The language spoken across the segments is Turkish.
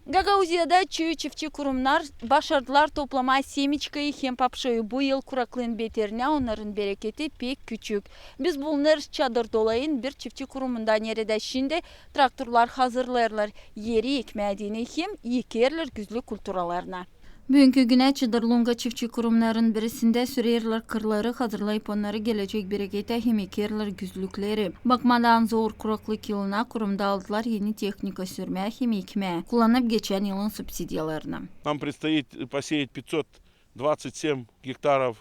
Гагаузияда çiftçi kurumlar başardılar toplama semечкayı hem papşayı bu yıl kuraklığın beterine onların bereketi pek küçük. Biz bunlar çadır dolayın bir çiftçi kurumunda nerede şimdi traktörler hazırlarlar yeri ekmediğini hem yekerler güzlü kulturalarına. Bugünkü güne Çıdırlunga çiftçi kurumların birisinde sürerler kırları hazırlayıp onları gelecek berekete hem ekerler güzlükleri. Bakmadan zor kuraklık yılına kurumda aldılar yeni teknika sürmeye hem ekmeye kullanıp geçen yılın subsidiyalarını. Нам предстоит посеять 527 гектаров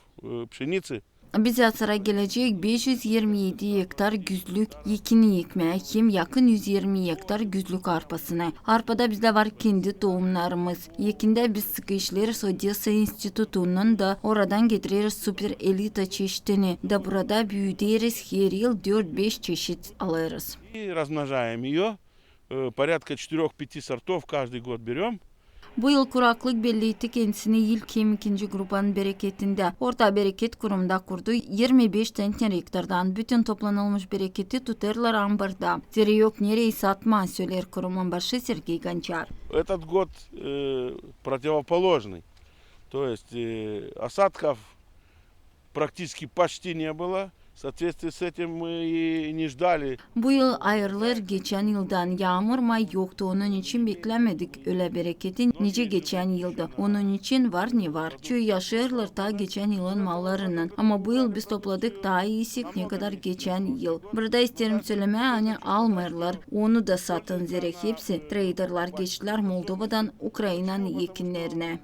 пшеницы. Bize sıra gelecek 527 hektar güzlük ekini ekmeye hem yakın 120 hektar güzlük arpasına. Arpada bizde var kendi tohumlarımız. Ekinde biz sıkı işleriz Odessa Enstitüsü'nün da oradan getiririz süper elita çeşitini. Da burada büyüteriz her yıl 4-5 çeşit alırız. И размножаем ее. Порядка 4-5 сортов каждый год берем. Bu yıl kuraklık belliydi kendisini ilk hem ikinci grubanın bereketinde. Orta bereket kurumda kurdu 25 tane hektardan. Bütün toplanılmış bereketi tutarlar ambarda. Zeri yok nereye satma söyler kurumun başı Sergey Gonchar. Этот год противоположный. То есть осадков практически почти не было. В соответствии с этим мы и не ждали. Bu yıl ayrılır geçen yıldan yağmur may yoktu. Onun için beklemedik öyle bereketi nice geçen yılda. Onun için var ne var. Çünkü yaşarlar ta geçen yılın mallarının. Ama bu yıl biz topladık daha iyisik ne kadar geçen yıl. Burada isterim söylemeye hani almırlar. Onu da satın zerek hepsi. Traderlar geçtiler Moldova'dan Ukrayna'nın ekinlerine.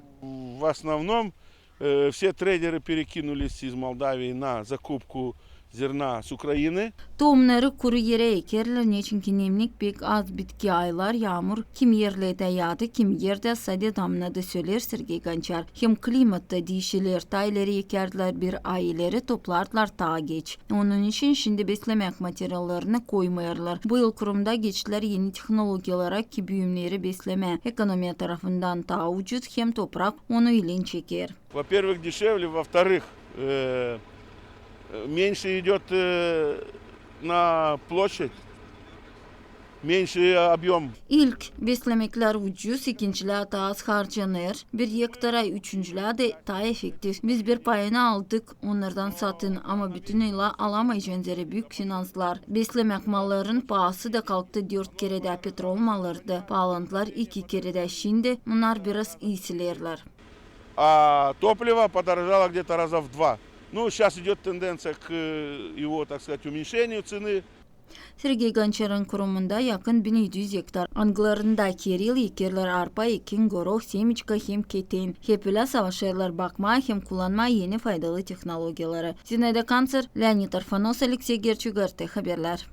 В основном все трейдеры перекинулись из Молдавии на закупку zerna с Ukrayны. Tohumları kuru yere ekerler. Çünkü nemlik pek az bitki aylar yağmur kim yerlerde yağdı kim yerde sade damladı söyler Sergey Gonchar. Hem klimatta değişilir tayları ekerler bir ayları toplarlar ta geç. Onun için şimdi beslemek materyallerini koymuyorlar. Bu yıl kurumda geçtiler yeni teknolojiyalara ki büyümleri besleme ekonomiye tarafından ta ucuz hem toprak onu ilin çeker. Во-первых, дешевле, во-вторых, меньше идет на площадь, меньше объем. İlk beslemekler ucuz, ikinciler daha az harcanır. Bir hektara üçüncüler de daha efektif. Biz bir payını aldık onlardan satın ama bütünüyle alamayacağınız büyük finanslar. Beslemek malların pahası da kalktı 4 kere de petrol malları da pahalandılar 2 kere de şimdi bunlar biraz iyisilerler. А топливо подорожало где-то раза в 2. Ну, сейчас идет тенденция к его, так сказать, уменьшению цены. Sergey Gonchar'ın kurumunda yakın 1700 hektar anglarında keril ekerler arpa, ekin, gorok, semечка hem keten. Hep öyle savaşırlar bakma hem kullanma yeni faydalı teknolojileri. Zinayda Kanser, Leonid Arfanos, Alexey Gerchugar, haberler.